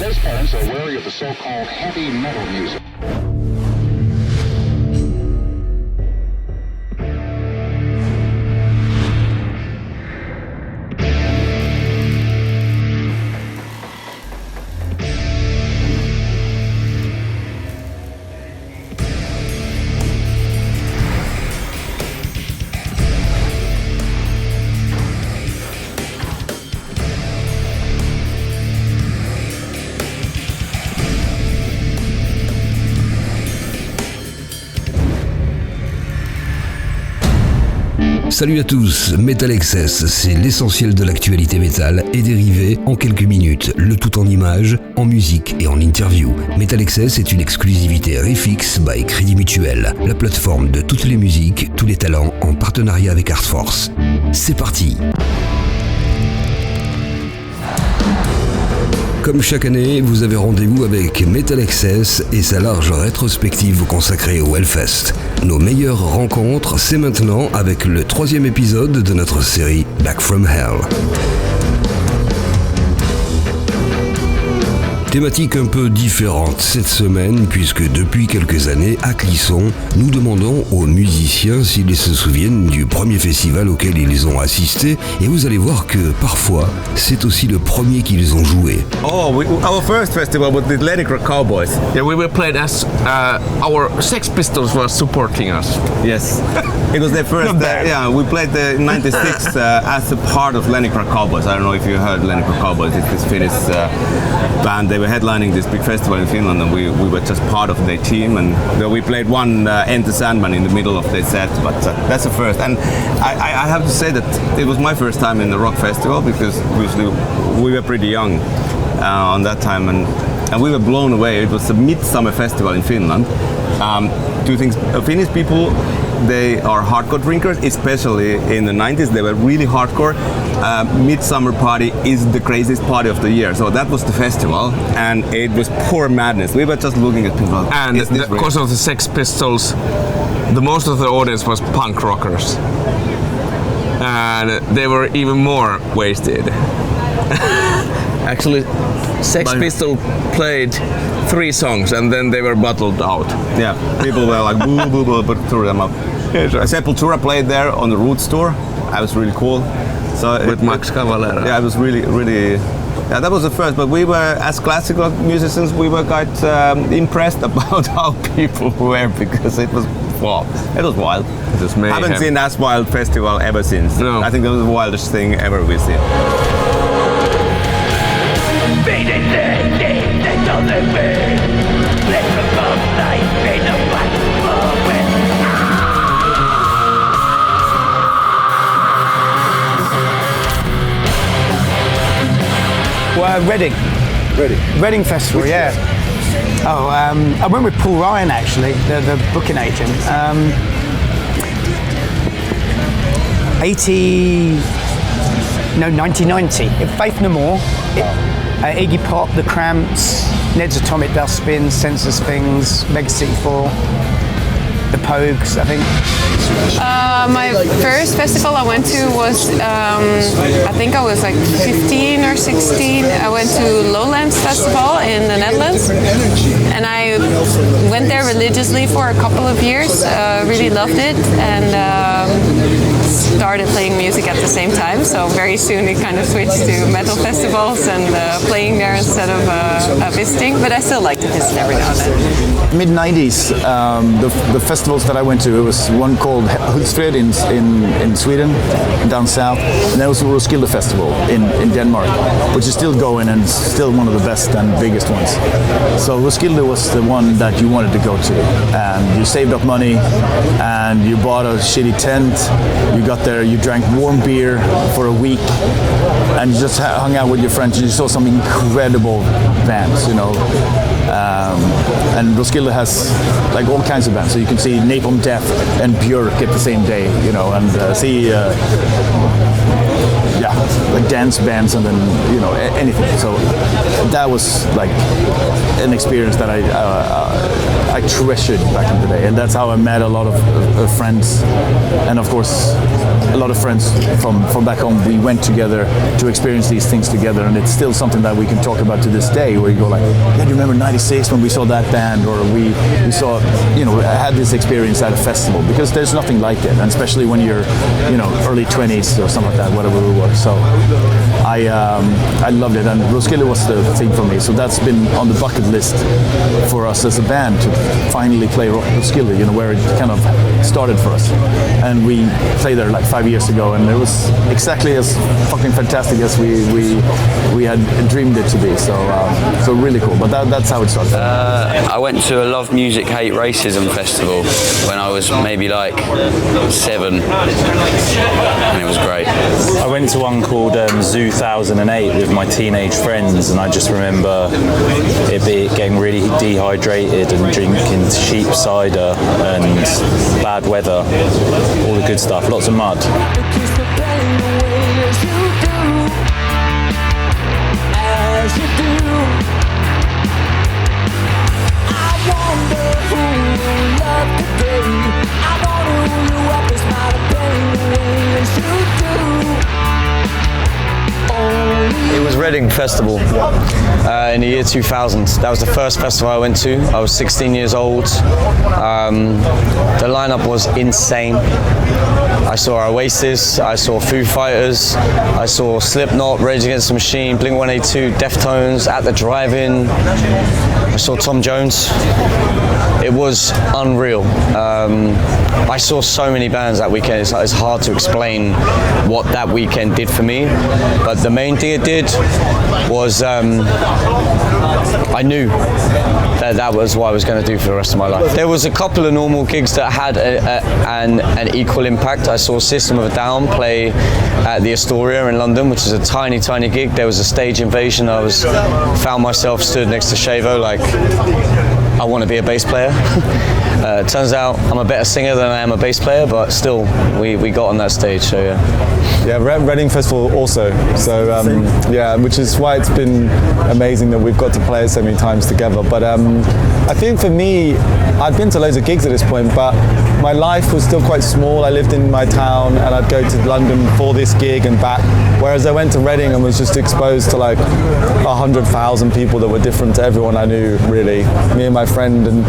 Most parents are wary of the so-called heavy metal music. Salut à tous, METALXS, c'est l'essentiel de l'actualité métal et dérivé en quelques minutes, le tout en images, en musique et en interview. METALXS est une exclusivité Refix by Crédit Mutuel, la plateforme de toutes les musiques, tous les talents en partenariat avec Artforce. C'est parti! Comme chaque année, vous avez rendez-vous avec METALXS et sa large rétrospective consacrée au Hellfest. Nos meilleures rencontres, c'est maintenant avec le 3e épisode de notre série Back from Hell. Thématique un peu différente cette semaine puisque depuis quelques années à Clisson, nous demandons aux musiciens s'ils se souviennent du premier festival auquel ils ont assisté et vous allez voir que parfois c'est aussi le premier qu'ils ont joué. Our first festival was the Atlantic Rock Cowboys. Yeah, we were played as our Sex Pistols were supporting us. Yes, it was their first. We played in '96 as a part of Atlantic Rock Cowboys. I don't know if you heard Atlantic Rock Cowboys. It's this Finnish band. They were headlining this big festival in Finland, and we were just part of their team. And we played one Enter Sandman in the middle of their set. But that's the first. And I have to say that it was my first time in the rock festival because usually we were pretty young on that time, and we were blown away. It was a midsummer festival in Finland. Two things: Finnish people, they are hardcore drinkers, especially in the 90s. They were really hardcore. Midsummer party is the craziest party of the year. So that was the festival, and it was pure madness. We were just looking at people. And because of the Sex Pistols, the most of the audience was punk rockers, and they were even more wasted. Actually, Sex Pistols played 3 songs and then they were bottled out. Yeah, people were like boo boo boo, but threw them up. Sepultura played there on the Roots tour. That was really cool. So with Max Cavalera. Yeah, it was really. Yeah, that was the first. But we were, as classical musicians, we were quite impressed about how people were because it was wild. It was mayhem. Haven't seen as wild festival ever since. No. I think it was the wildest thing ever we've seen. Reading Festival, yeah. I went with Paul Ryan actually, the booking agent. 1990. Faith No More, Iggy Pop, The Cramps, Ned's Atomic Dustbin, Census Things, Mega City 4, The Pogues, I think. My first festival I went to was, I think I was like 15 or 16. I went to Lowlands Festival in the Netherlands, and I went there religiously for a couple of years. Really loved it, and started playing music at the same time. So very soon it kind of switched to metal festivals and playing there instead of visiting. But I still like to visit every now and then. Mid-90s, the festivals that I went to, it was one called Hultsfred in Sweden, down south, and there was the Roskilde Festival in Denmark, which is still going and still one of the best and biggest ones. So Roskilde was the one that you wanted to go to, and you saved up money, and you bought a shitty tent, you got there, you drank warm beer for a week, and you just hung out with your friends, and you saw some incredible bands, you know. And Roskilde has like all kinds of bands, so you can see Napalm Death and Björk at the same day, you know, and see like dance bands and then anything. So that was like an experience that I treasured back in the day, and that's how I met a lot of friends, and of course a lot of friends from back home. We went together to experience these things together, and it's still something that we can talk about to this day, where you go like, yeah, do you remember '96 when we saw that band, or we saw, I had this experience at a festival, because there's nothing like it, and especially when you're early 20s or something like that, whatever we were. So I loved it, and Roskilde was the thing for me. So that's been on the bucket list for us as a band, to finally play Roskilde, where it kind of started for us. And we played there like 5 years ago, and it was exactly as fucking fantastic as we had dreamed it to be. So really cool. But that's how it started. I went to a Love Music Hate Racism festival when I was maybe like 7, and it was great. I went to one called Zoo 2008 with my teenage friends, and I just remember getting really dehydrated and drinking cheap cider and bad weather, all the good stuff, lots of mud. It was Reading Festival in the year 2000. That was the first festival I went to. I was 16 years old. The lineup was insane. I saw Oasis, I saw Foo Fighters, I saw Slipknot, Rage Against the Machine, Blink-182, Deftones, At the Drive-In. I saw Tom Jones. It was unreal. I saw so many bands that weekend. It's hard to explain what that weekend did for me. But the main thing it did was I knew that was what I was going to do for the rest of my life. There was a couple of normal gigs that had an equal impact. I saw System of a Down play at the Astoria in London, which is a tiny gig. There was a stage invasion. I found myself stood next to Shavo like, I want to be a bass player. Turns out I'm a better singer than I am a bass player, but still, we got on that stage, so yeah. Yeah, Reading Festival also. So yeah, which is why it's been amazing that we've got to play it so many times together. But I think for me, I'd been to loads of gigs at this point, but my life was still quite small. I lived in my town, and I'd go to London for this gig and back. Whereas I went to Reading and was just exposed to like 100,000 people that were different to everyone I knew, really, me and my friend. And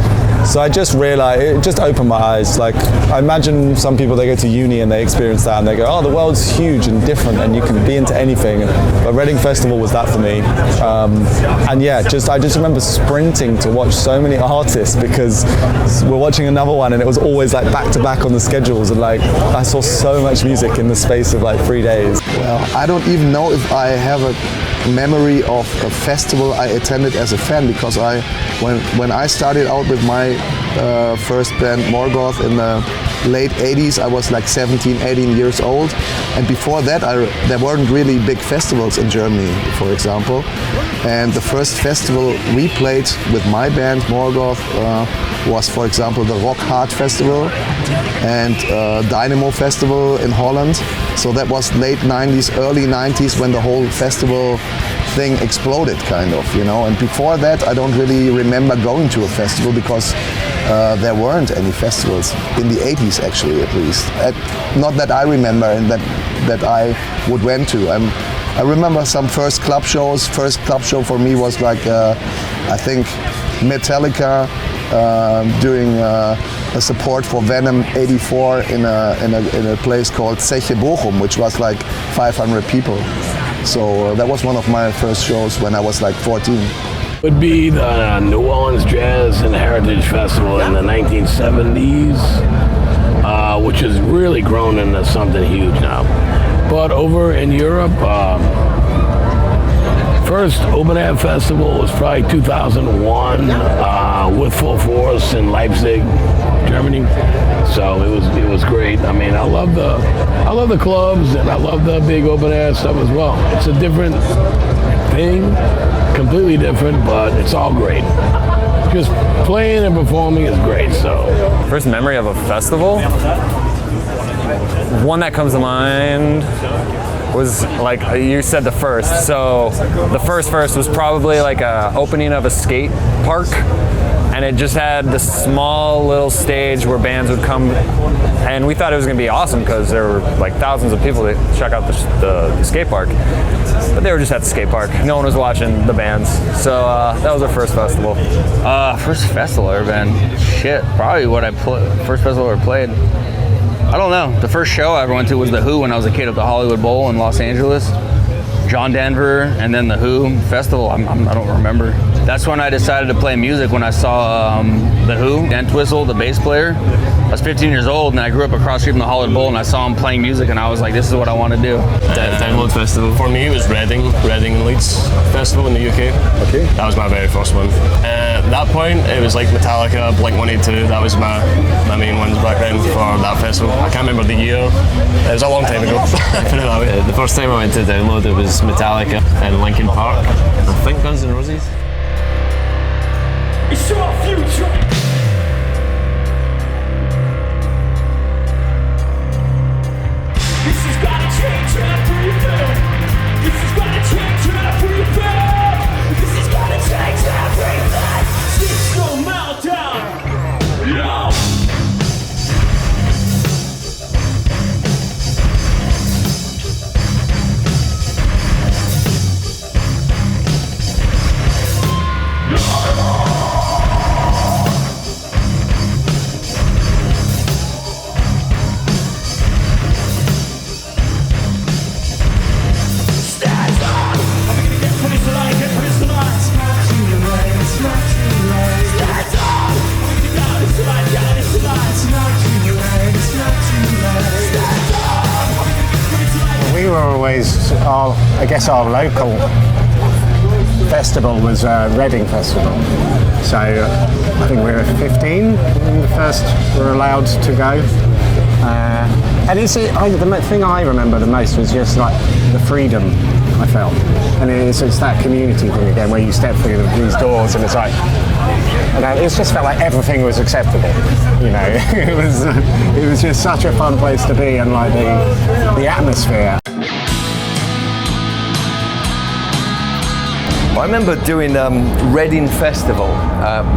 so I just realized, it just opened my eyes. Like, I imagine some people, they go to uni and they experience that and they go, oh, the world's huge and different and you can be into anything. But Reading Festival was that for me. And yeah, I just remember sprinting to watch so many artists, because we're watching another one and it was always like back to back on the schedules, and like I saw so much music in the space of like 3 days. Well, I don't even know if I have a memory of a festival I attended as a fan, because when I started out with my first band Morgoth in the late 80s, I was like 17, 18 years old, and before that there weren't really big festivals in Germany, for example. And the first festival we played with my band Morgoth was, for example, the Rock Hard Festival and Dynamo Festival in Holland. So that was late 90s, early 90s, when the whole festival thing exploded, kind of, you know. And before that, I don't really remember going to a festival, because there weren't any festivals in the 80s, actually, at least. Not that I remember, and that I would went to. I remember some first club shows. First club show for me was like, I think, Metallica doing a support for Venom '84 in a place called Zeche Bochum, which was like 500 people. So that was one of my first shows when I was like 14. Would be the New Orleans Jazz and Heritage Festival in the 1970s, which has really grown into something huge now. But over in Europe, first open air festival was probably 2001 with full force in Leipzig, Germany. So it was great. I mean, I love the clubs, and I love the big open air stuff as well. It's a different thing, completely different, but it's all great. Just playing and performing is great. So first memory of a festival, one that comes to mind was like you said, the first. So the first was probably like a opening of a skate park, and it just had this small little stage where bands would come, and we thought it was going to be awesome because there were like thousands of people to check out the skate park, but they were just at the skate park. No one was watching the bands. So that was our first festival. First festival I ever been. Shit, probably first festival I ever played. I don't know. The first show I ever went to was The Who when I was a kid at the Hollywood Bowl in Los Angeles. John Denver, and then The Who festival. I don't remember. That's when I decided to play music, when I saw The Who, Dan Twistle, the bass player. I was 15 years old, and I grew up across the street from the Hollywood Bowl, and I saw him playing music, and I was like, this is what I want to do. Download Festival. For me, it was Reading and Leeds Festival in the UK. Okay. That was my very first one. At that point, it was like Metallica, Blink-182. That was my main ones back then for that festival. I can't remember the year. It was a long time ago. Put it that way. The first time I went to Download, it was Metallica and Linkin Park. I think Guns N' Roses. It's your future. This is gonna change everything. This is gonna change everything. This is gonna change everything. System meltdown. No. We were always, I guess our local festival was Reading Festival. So I think we were 15 when we first were allowed to go. And the thing I remember the most was just like the freedom I felt. And it's that community thing again, where you step through these doors and it's like, it just felt like everything was acceptable. You know, it was just such a fun place to be, and like the atmosphere. I remember doing Reading Festival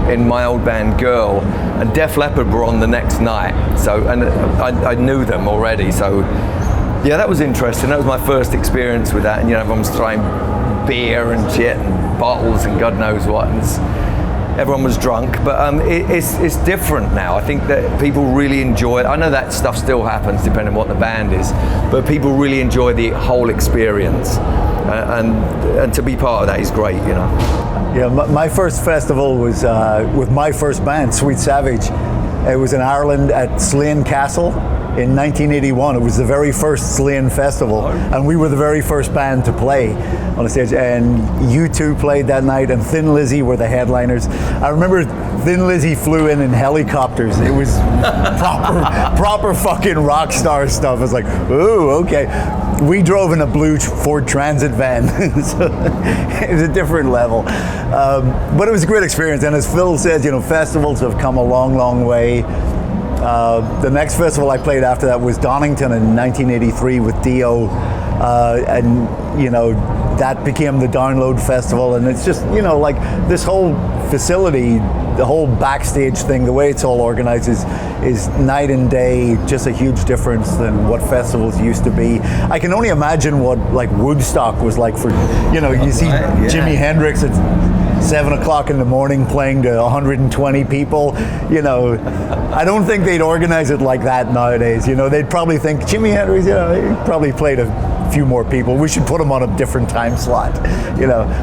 in my old band Girl, and Def Leppard were on the next night. So, and I knew them already. So, yeah, that was interesting. That was my first experience with that. And everyone was throwing beer and shit and bottles and God knows what. And everyone was drunk, but it's different now. I think that people really enjoy it. I know that stuff still happens depending on what the band is, but people really enjoy the whole experience. And to be part of that is great, Yeah, my first festival was with my first band, Sweet Savage. It was in Ireland at Slane Castle in 1981. It was the very first Slane festival, and we were the very first band to play on the stage. And U2 played that night, and Thin Lizzy were the headliners. I remember Thin Lizzy flew in helicopters. It was proper fucking rock star stuff. It was like, ooh, okay. We drove in a blue Ford Transit van, so it was a different level. But it was a great experience, and as Phil says, festivals have come a long, long way. The next festival I played after that was Donington in 1983 with Dio, and that became the Download Festival, and it's just like this whole facility, the whole backstage thing, the way it's all organized is night and day, just a huge difference than what festivals used to be. I can only imagine what like Woodstock was like for, you see Jimi Hendrix at 7 o'clock in the morning playing to 120 people. I don't think they'd organize it like that nowadays. They'd probably think Jimi Hendrix, he probably played a few more people. We should put him on a different time slot.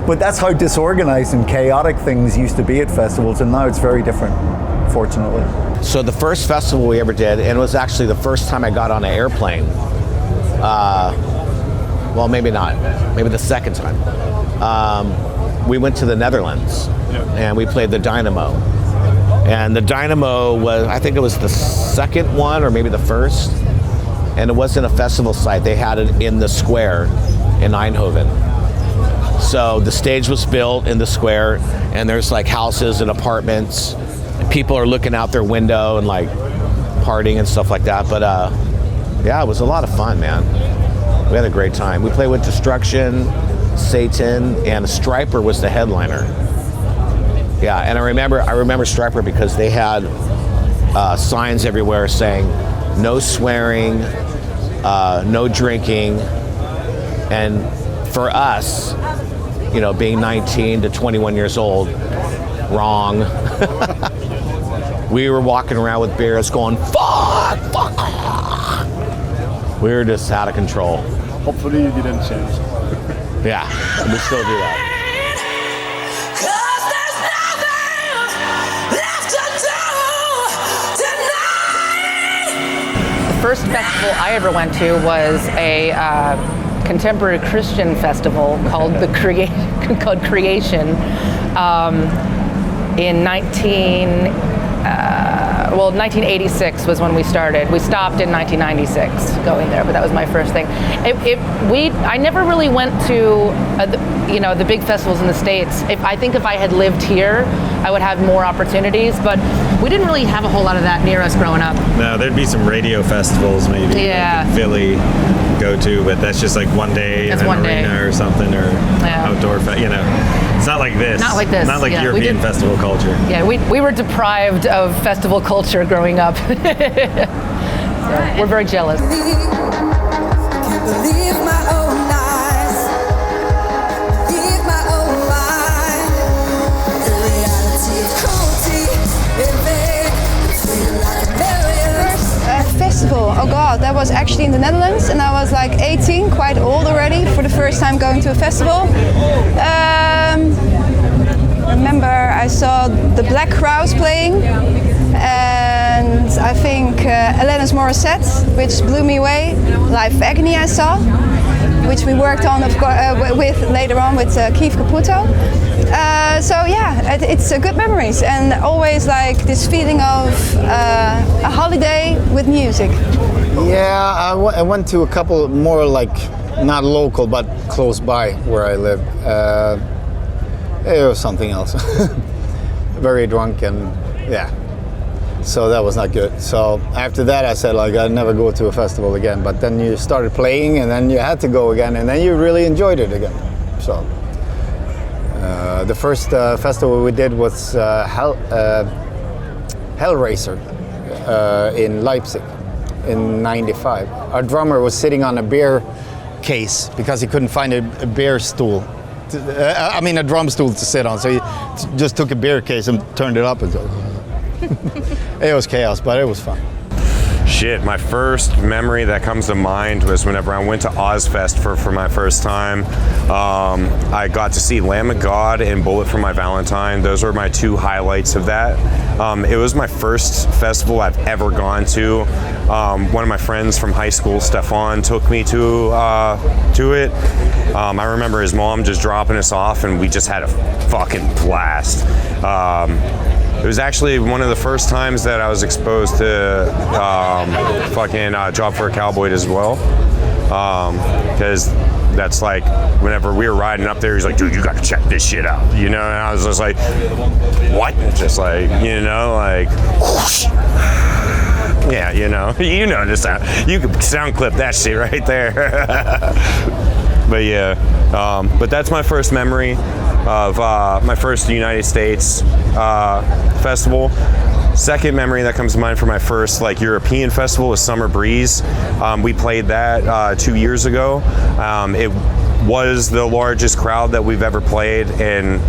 But that's how disorganized and chaotic things used to be at festivals, and now it's very different, fortunately. So the first festival we ever did, and it was actually the first time I got on an airplane. Well, maybe not. Maybe the second time. We went to the Netherlands, and we played the Dynamo. And the Dynamo was, I think it was the second one or maybe the first. And it wasn't a festival site. They had it in the square in Eindhoven. So the stage was built in the square, and there's like houses and apartments. And people are looking out their window and like partying and stuff like that. But yeah, it was a lot of fun, man. We had a great time. We played with Destruction, Satan, and Striper was the headliner. Yeah, and I remember Striper because they had signs everywhere saying no swearing, no drinking, and for us, you know, being 19 to 21 years old, wrong. We were walking around with beers going, fuck. We were just out of control. Hopefully you didn't change. Yeah, we still do that. The first festival I ever went to was a contemporary Christian festival called Creation in 1986 was when we started. We stopped in 1996 going there, but that was my first thing. I never really went to the big festivals in the States. I think if I had lived here, I would have more opportunities, but we didn't really have a whole lot of that near us growing up. No, there'd be some radio festivals maybe. Yeah. Like in Philly go to, but that's just like one day in an arena or something, or outdoor, It's not like this. Not like this. Not like Yeah, European festival culture. Yeah, we were deprived of festival culture growing up. So we're very jealous. Can't believe my own eyes. Believe my own mind. The reality of cruelty. Feel like a barrier. First festival, oh god, that was actually in the Netherlands, and I was like 18, quite old already, for the first time going to a festival. Remember I saw the Black Crowes playing, and I think Alanis Morissette, which blew me away. Live Agony I saw, which we worked on of course with later on with Keith Caputo. So yeah, it's good memories, and always like this feeling of a holiday with music. Yeah, I went to a couple more like not local but close by where I live. It was something else. Very drunk and yeah. So that was not good. So after that I said like I'd never go to a festival again, but then you started playing and then you had to go again and then you really enjoyed it again. So the first festival we did was Hellraiser in Leipzig in '95. Our drummer was sitting on a beer case because he couldn't find a beer stool. A drum stool to sit on, so he just took a beer case and turned it up and so. It was chaos, but it was fun. Shit, my first memory that comes to mind was whenever I went to Ozfest for my first time. I got to see Lamb of God and Bullet for My Valentine. Those were my two highlights of that. It was my first festival I've ever gone to. One of my friends from high school, Stefan, took me to it. I remember his mom just dropping us off, and we just had a fucking blast. It was actually one of the first times that I was exposed to Job for a Cowboy as well, because that's like whenever we were riding up there, he's like, dude, you got to check this shit out, and I was just like, what? Just like, like, whoosh. Yeah, just you could sound clip that shit right there. But yeah, but that's my first memory of my first United States festival. Second memory that comes to mind for my first European festival was Summer Breeze. We played that 2 years ago. It was the largest crowd that we've ever played, and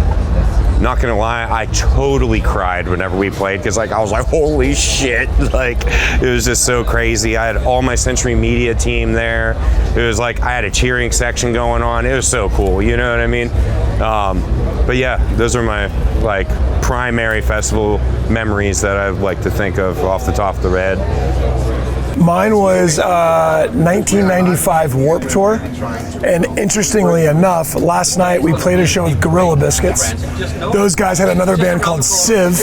not gonna lie, I totally cried whenever we played because I was like, holy shit, it was just so crazy. I had all my Century Media team there. It was like I had a cheering section going on. It was so cool, you know what I mean? But yeah, those are my primary festival memories that I like to think of off the top of the head. Mine was 1995 Warped Tour, and interestingly enough, last night we played a show with Gorilla Biscuits. Those guys had another band called Civ,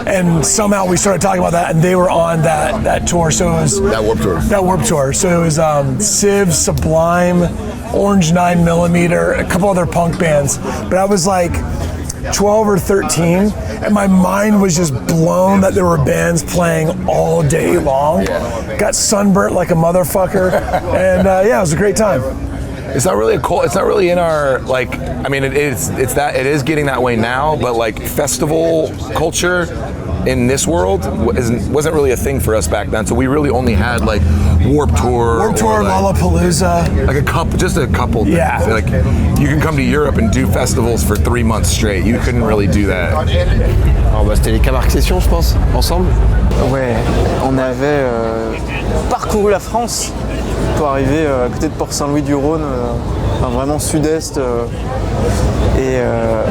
and somehow we started talking about that, and they were on that tour. So it was that Warped Tour. So it was Civ, Sublime, Orange 9mm, a couple other punk bands. But I was like 12 or 13, and my mind was just blown that there were bands playing all day long. Got sunburnt like a motherfucker, and yeah, it was a great time. It's not really it's not really in our, like, I mean, it is getting that way now, but like festival culture in this world wasn't really a thing for us back then. So we really only had like Warped Tour, like, Lollapalooza, like just a couple. Yeah, things. Like you can come to Europe and do festivals for 3 months straight. You couldn't really do that. Oh, bah, c'était les Camargue Sessions, je pense, ensemble. Ouais, on avait parcouru la France pour arriver à côté de Port-Saint-Louis-du-Rhône, enfin vraiment sud-est, et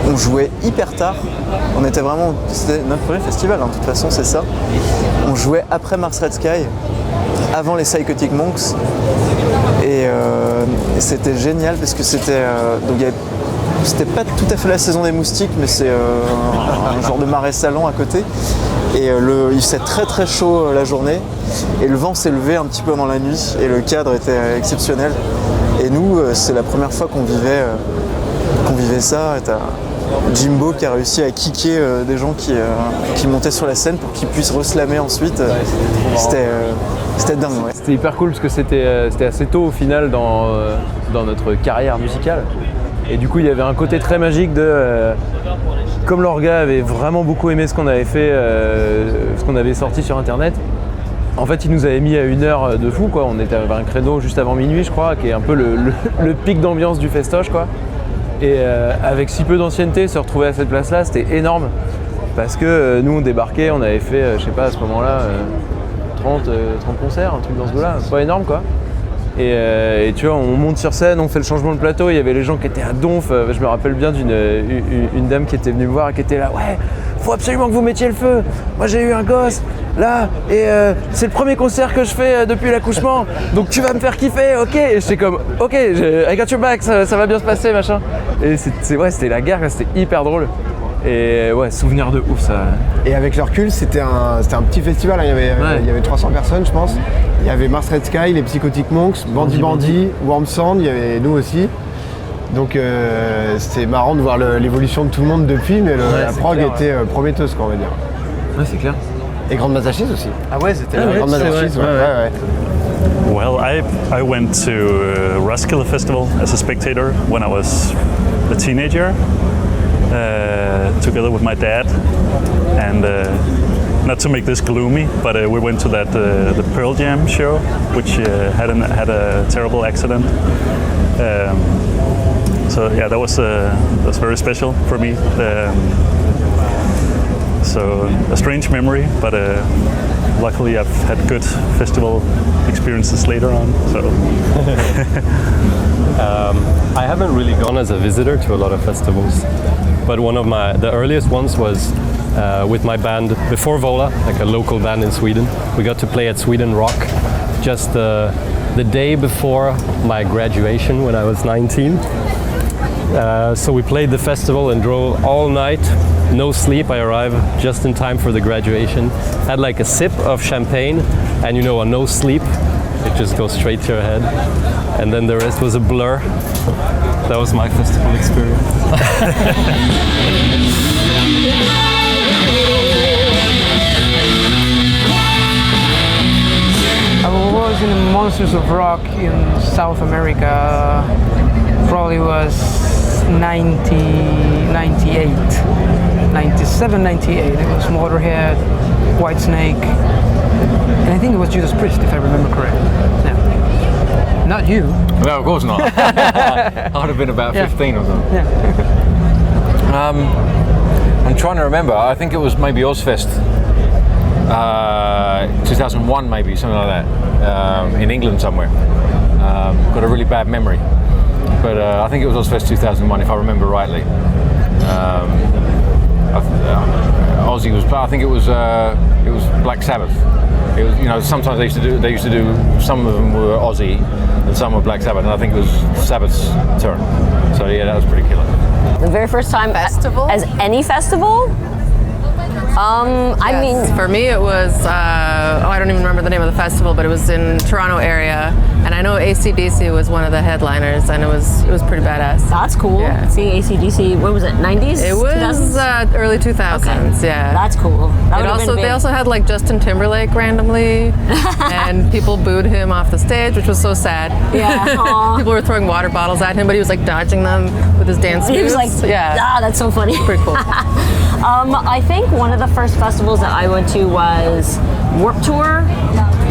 on jouait hyper tard. C'était notre premier festival, hein, de toute façon c'est ça. On jouait après Mars Red Sky, avant les Psychotic Monks, et c'était génial parce que c'était pas tout à fait la saison des moustiques, mais c'est un genre de marais salon à côté. Et il faisait très très chaud la journée, et le vent s'est levé un petit peu pendant la nuit, et le cadre était exceptionnel. Et nous, c'est la première fois qu'on vivait ça. Et t'as Jimbo qui a réussi à kicker des gens qui montaient sur la scène pour qu'ils puissent reslammer ensuite. C'était dingue. Ouais. C'était hyper cool parce que c'était assez tôt au final dans notre carrière musicale. Et du coup, il y avait un côté très magique de... comme l'orga avait vraiment beaucoup aimé ce qu'on avait fait, ce qu'on avait sorti sur Internet, en fait, il nous avait mis à 1 heure de fou, quoi. On était à un créneau juste avant minuit, je crois, qui est un peu le pic d'ambiance du festoche, quoi. Et avec si peu d'ancienneté, se retrouver à cette place-là, c'était énorme. Parce que nous, on débarquait, on avait fait, je sais pas, à ce moment-là, 30 concerts, un truc dans ce goût-là. C'est pas énorme, quoi. Et tu vois, on monte sur scène, on fait le changement de plateau, il y avait les gens qui étaient à donf. Je me rappelle bien d'une dame qui était venue me voir et qui était là, ouais, faut absolument que vous mettiez le feu. Moi j'ai eu un gosse, là, et c'est le premier concert que je fais depuis l'accouchement, donc tu vas me faire kiffer, ok. Et j'étais comme, ok, I got your back, ça va bien se passer, machin. Et c'était la guerre, c'était hyper drôle. Et ouais, souvenir de ouf ça. Et avec le recul, c'était un petit festival, hein. Il y avait 300 personnes, je pense. Il y avait Mars Red Sky, les Psychotic Monks, Bandy, Warm Sound, il y avait nous aussi. Donc c'était marrant de voir l'évolution de tout le monde depuis, mais la prog était prometteuse, quoi, on va dire. Ouais, c'est clair. Et Grande Masachis aussi. Ah ouais, c'était la Grande Masachis, ouais. Well, I went to Roskilde Festival as a spectator when I was a teenager. Together with my dad, and not to make this gloomy, but we went to the Pearl Jam show, which had a terrible accident. So yeah, that was very special for me. So a strange memory, but luckily I've had good festival experiences later on. So. I haven't really gone as a visitor to a lot of festivals, but one of the earliest ones was with my band before Vola, like a local band in Sweden. We got to play at Sweden Rock just the day before my graduation when I was 19. So we played the festival and drove all night, no sleep. I arrived just in time for the graduation. Had like a sip of champagne, and a no sleep. It just goes straight to your head. And then the rest was a blur. That was my festival experience. I was in the Monsters of Rock in South America. Probably was 98. 97, 98. It was Motorhead, Whitesnake, and I think it was Judas Priest, if I remember correctly. Yeah. Not you. No, of course not. I'd have been about 15 or something. Yeah. I'm trying to remember. I think it was maybe Ozfest, 2001 maybe, something like that, in England somewhere. Got a really bad memory. But I think it was Ozfest 2001, if I remember rightly. Ozzy was. I think it was Black Sabbath. It was, sometimes they used to do. Some of them were Ozzy, and some were Black Sabbath, and I think it was Sabbath's turn. So yeah, that was pretty killer. The very first time festival as any festival. For me it was I don't even remember the name of the festival, but it was in Toronto area, And I know AC/DC was one of the headliners, and it was pretty badass. That's cool. Yeah. Seeing AC/DC, what was it, 90s? It was early 2000s, Okay. yeah. That's cool. That would've been They big. also had like Justin Timberlake randomly, and people booed him off the stage, which was so sad. Yeah, aw. People were throwing water bottles at him, but he was like dodging them with his dance moves. He was like, yeah. that's so funny. Pretty cool. I think one of the first festivals that I went to was Warped Tour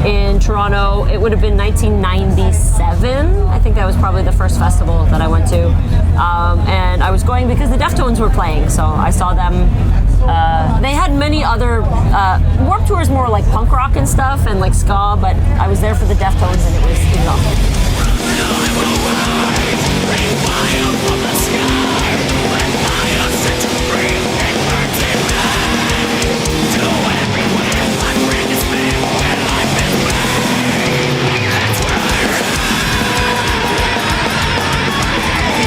in Toronto. It would have been 1997. I think that was probably the first festival that I went to. And I was going because the Deftones were playing, so I saw them. They had many other, Warped Tour is more like punk rock and stuff and like ska, but I was there for the Deftones and it was exhausting.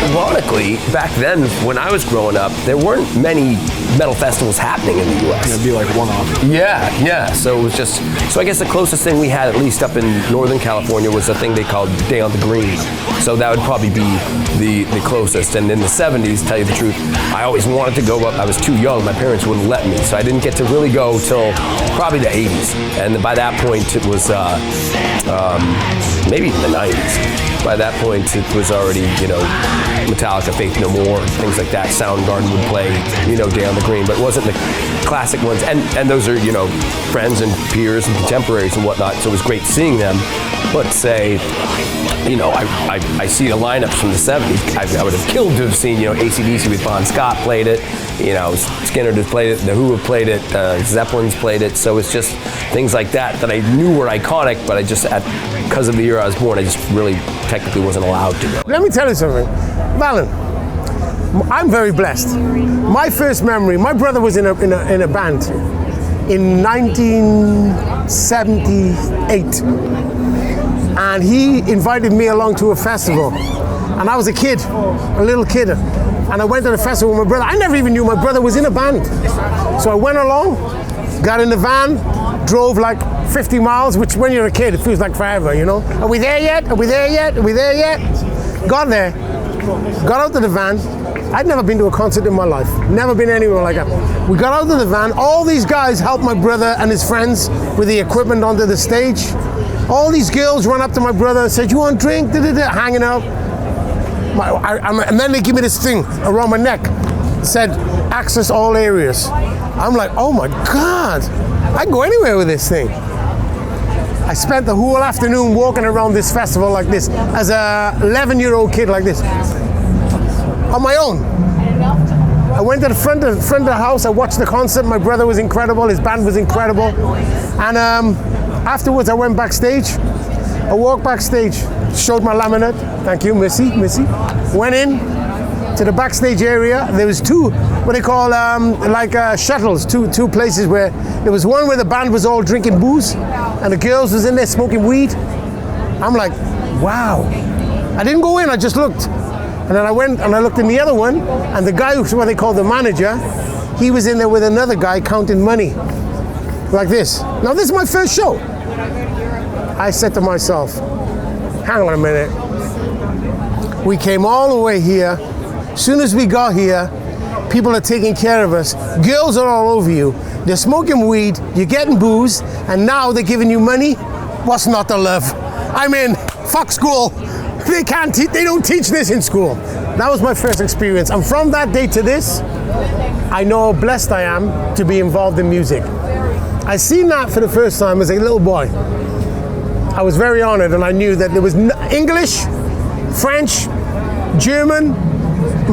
Ironically, back then, when I was growing up, there weren't many metal festivals happening in the U.S. It'd be like one-off. Yeah. So it was just. So I guess the closest thing we had, at least up in Northern California, was a thing they called Day on the Green. So that would probably be the closest. And in the 70s, to tell you the truth, I always wanted to go up. I was too young. My parents wouldn't let me, so I didn't get to really go till probably the 80s. And by that point, it was maybe even the 90s. By that point, it was already, Metallica, Faith No More, things like that. Soundgarden would play, Day on the Green, but it wasn't the classic ones. And those are, friends and peers and contemporaries and whatnot, so it was great seeing them. But say, I see the lineups from the 70s. I would have killed to have seen, AC/DC with Bon Scott played it, Skinner had played it, The Who have played it, Zeppelin's played it. So it's just things like that I knew were iconic, but I just, because of the year I was born, I just really technically wasn't allowed to go. Let me tell you something. Valen, I'm very blessed. My first memory, my brother was in a band in 1978. And he invited me along to a festival. And I was a little kid. And I went to the festival with my brother. I never even knew my brother was in a band. So I went along, got in the van, drove like 50 miles, which when you're a kid, it feels like forever, Are we there yet? Are we there yet? Are we there yet? Got there, got out of the van. I'd never been to a concert in my life. Never been anywhere like that. We got out of the van. All these guys helped my brother and his friends with the equipment onto the stage. All these girls run up to my brother and said, "You want a drink?" Hanging out. And then they give me this thing around my neck. It said, "Access all areas." I'm like, oh my God, I can go anywhere with this thing. I spent the whole afternoon walking around this festival like this, as a 11-year-old kid like this, on my own. I went to the front of the house, I watched the concert, my brother was incredible, his band was incredible. And afterwards I went backstage, I walked backstage, showed my laminate, thank you, Missy. Went in to the backstage area, there was two, what they call shuttles, two places where, there was one where the band was all drinking booze, and the girls was in there smoking weed. I'm like, wow. I didn't go in, I just looked. And then I went and I looked in the other one, and the guy who's what they call the manager, he was in there with another guy counting money, like this. Now this is my first show. I said to myself, hang on a minute. We came all the way here. As soon as we got here, people are taking care of us. Girls are all over you. They're smoking weed, you're getting booze, and now they're giving you money. What's not to love? I mean, fuck school. They don't teach this in school. That was my first experience. And from that day to this, I know how blessed I am to be involved in music. I seen that for the first time as a little boy. I was very honored, and I knew that there was English, French, German,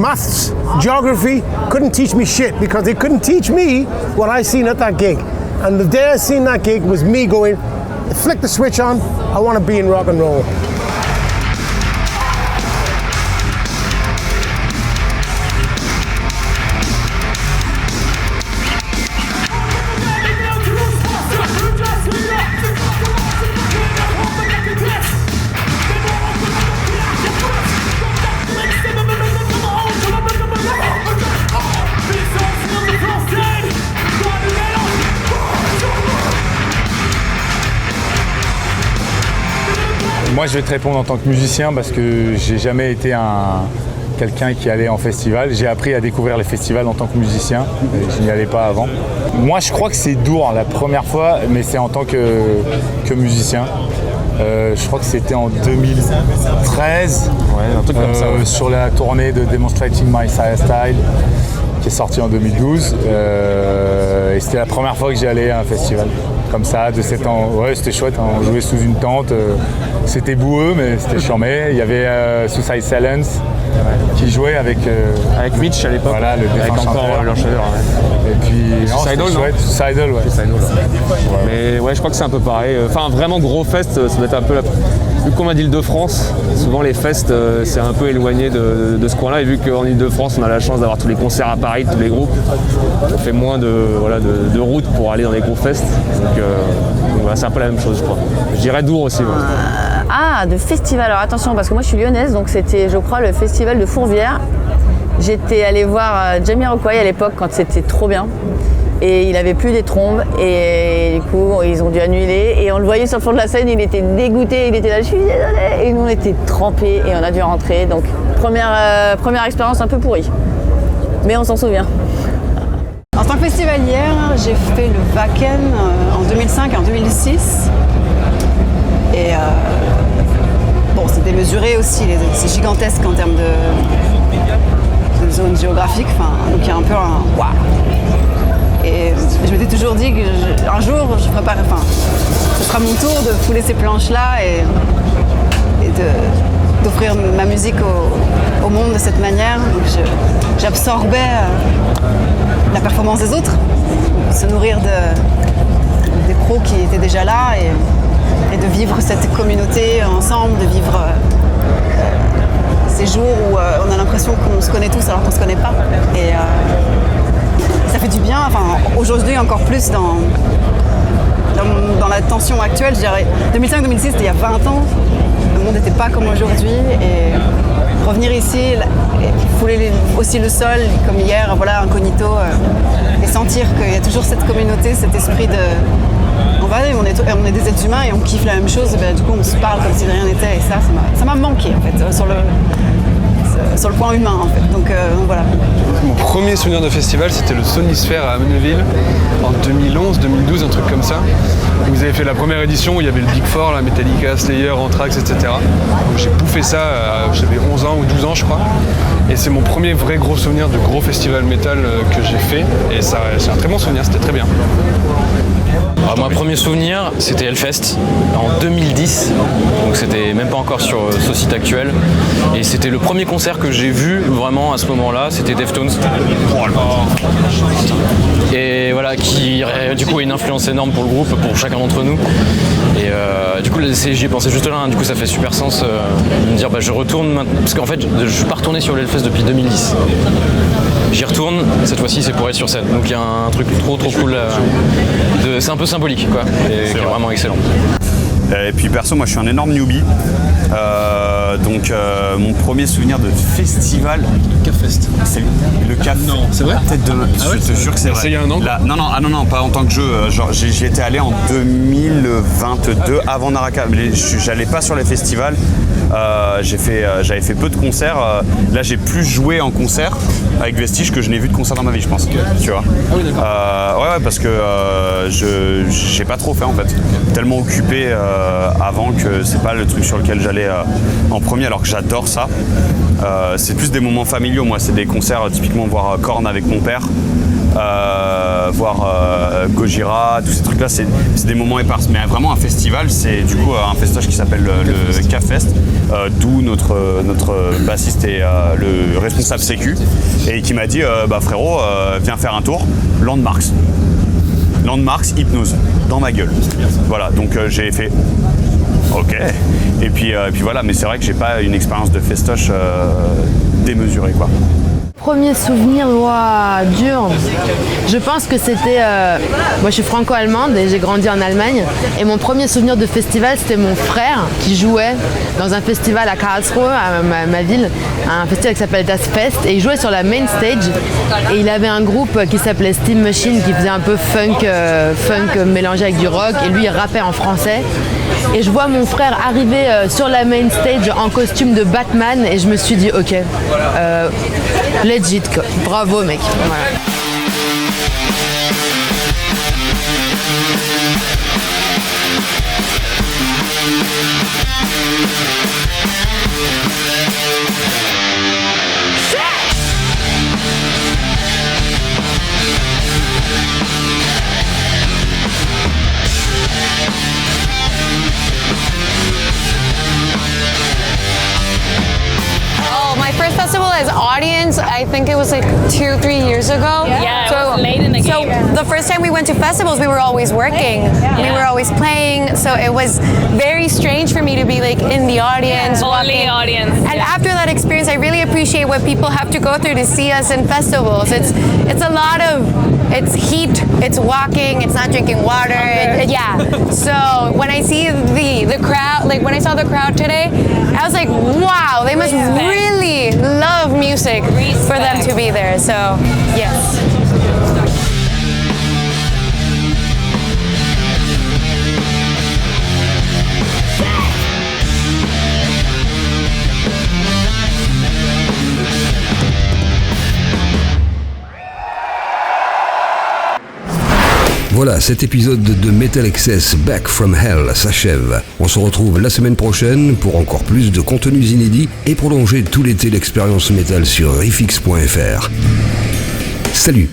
maths, geography, couldn't teach me shit, because they couldn't teach me what I seen at that gig. And the day I seen that gig was me going, flick the switch on, I want to be in rock and roll. Moi, je vais te répondre en tant que musicien parce que j'ai jamais été quelqu'un qui allait en festival. J'ai appris à découvrir les festivals en tant que musicien. Je n'y allais pas avant. Moi, je crois que c'est dur la première fois, mais c'est en tant que musicien. Je crois que c'était en 2013, un truc comme ça, ouais. sur la tournée de Demonstrating My Style, qui est sortie en 2012. Et c'était la première fois que j'y allais à un festival comme ça, de 7 ans. Ouais, c'était chouette, hein. On jouait sous une tente. C'était boueux, mais c'était charmé. Il y avait Suicide Silence qui jouait avec Mitch à l'époque. Voilà, le défunt chanteur. Et puis, Suicidal, c'était chouette. Suicidal, ouais. Mais ouais, je crois que c'est un peu pareil. Enfin, vraiment gros fest, ça doit être un peu vu qu'on m'a dit l'Île-de-France, souvent les fests, c'est un peu éloigné de ce coin-là. Et vu qu'en Île-de-France, on a la chance d'avoir tous les concerts à Paris, tous les groupes, on fait moins de route pour aller dans les gros fests. Donc voilà, c'est un peu la même chose, je crois. Je dirais Dour aussi. Ouais. Ah, de festival. Alors attention, parce que moi je suis lyonnaise, donc c'était, je crois, le festival de Fourvière. J'étais allée voir Jamiroquai à l'époque quand c'était trop bien. Et il n'avait plus des trombes et du coup ils ont dû annuler et on le voyait sur le fond de la scène, il était dégoûté, il était là, je suis désolée, et nous on était trempés et on a dû rentrer, donc première expérience un peu pourrie, mais on s'en souvient. En tant que festivalière, j'ai fait le Wacken en 2005 et en 2006 et bon, c'est démesuré aussi, c'est gigantesque en termes de zone géographique, donc il y a un peu un waouh. Et je m'étais toujours dit qu'un jour, ce sera mon tour de fouler ces planches-là et d'offrir ma musique au monde de cette manière. Donc j'absorbais la performance des autres, se nourrir des pros qui étaient déjà là et de vivre cette communauté ensemble, de vivre ces jours où on a l'impression qu'on se connaît tous alors qu'on ne se connaît pas. Et ça fait du bien, aujourd'hui encore plus dans la tension actuelle, je dirais. 2005-2006, c'était il y a 20 ans, le monde n'était pas comme aujourd'hui, et revenir ici, et fouler aussi le sol, comme hier, voilà, incognito, et sentir qu'il y a toujours cette communauté, cet esprit de... On est des êtres humains et on kiffe la même chose, et du coup on se parle comme si de rien n'était, et ça m'a manqué en fait, sur le point humain en fait, donc voilà. Mon premier souvenir de festival, c'était le Sonisphère à Ameneville en 2011, 2012, un truc comme ça. Vous avez fait la première édition où il y avait le Big Four, la Metallica, Slayer, Anthrax, etc. Donc j'ai bouffé ça, j'avais 11 ans ou 12 ans je crois. Et c'est mon premier vrai gros souvenir de gros festival métal que j'ai fait. Et ça, c'est un très bon souvenir, c'était très bien. Alors, mon premier souvenir, c'était Hellfest en 2010, donc c'était même pas encore sur ce site actuel. Et c'était le premier concert que j'ai vu vraiment à ce moment-là, c'était Deftones. Et voilà, qui du coup a une influence énorme pour le groupe, pour chacun d'entre nous. Et du coup, j'y ai pensé juste là, du coup ça fait super sens de me dire je retourne maintenant, parce qu'en fait je suis pas retourné sur l'Hellfest depuis 2010. J'y retourne, cette fois-ci c'est pour être sur scène. Donc il y a un truc trop cool, c'est un peu symbolique quoi, et qui est vraiment excellent. Et puis perso, moi je suis un énorme newbie. Donc mon premier souvenir de festival. Cafest. C'est le CAF. Non, c'est vrai. Je te jure que c'est vrai. C'est il y a un an. Là, non, pas en tant que jeu. Genre j'y étais allé en 2022 avant Naraka. J'allais pas sur les festivals. J'avais fait peu de concerts. Là j'ai plus joué en concert avec Vestige que je n'ai vu de concert dans ma vie, je pense. Tu vois. Ah oui, d'accord. Ouais, parce que j'ai pas trop fait en fait. Tellement occupé avant que c'est pas le truc sur lequel j'allais en premier, alors que j'adore ça. C'est plus des moments familiaux, moi, c'est des concerts, typiquement voir Korn avec mon père, voir Gojira, tous ces trucs-là, c'est des moments épars. Mais vraiment un festival, c'est du coup un festoche qui s'appelle le K-Fest, d'où notre bassiste et le responsable sécu, et qui m'a dit frérot, viens faire un tour, Landmarks, hypnose, dans ma gueule. Voilà, donc j'ai fait ok, et puis voilà, mais c'est vrai que j'ai pas une expérience de festoche démesurée quoi. premier souvenir dur. Je pense que c'était... moi, je suis franco-allemande et j'ai grandi en Allemagne. Et mon premier souvenir de festival, c'était mon frère qui jouait dans un festival à Karlsruhe, à ma ville, un festival qui s'appelle Das Fest. Et il jouait sur la main stage. Et il avait un groupe qui s'appelait Steam Machine qui faisait un peu funk mélangé avec du rock. Et lui, il rappait en français. Et je vois mon frère arriver sur la main stage en costume de Batman. Et je me suis dit, ok, legit, quoi. Bravo, mec. Voilà. First festival as audience, I think it was like 2-3 years ago. Yeah, so it was late in the game. So the first time we went to festivals, we were always working. Yeah. We were always playing. So it was very strange for me to be like in the audience. Only audience. And after that experience, I really appreciate what people have to go through to see us in festivals. It's a lot of, it's heat, it's walking, it's not drinking water. Yeah. So when I see the crowd, like when I saw the crowd today, I was like, wow, they must really love music for them to be there. So, yes. Voilà, cet épisode de METALXS Back from Hell s'achève. On se retrouve la semaine prochaine pour encore plus de contenus inédits et prolonger tout l'été l'expérience métal sur riffx.fr. Salut!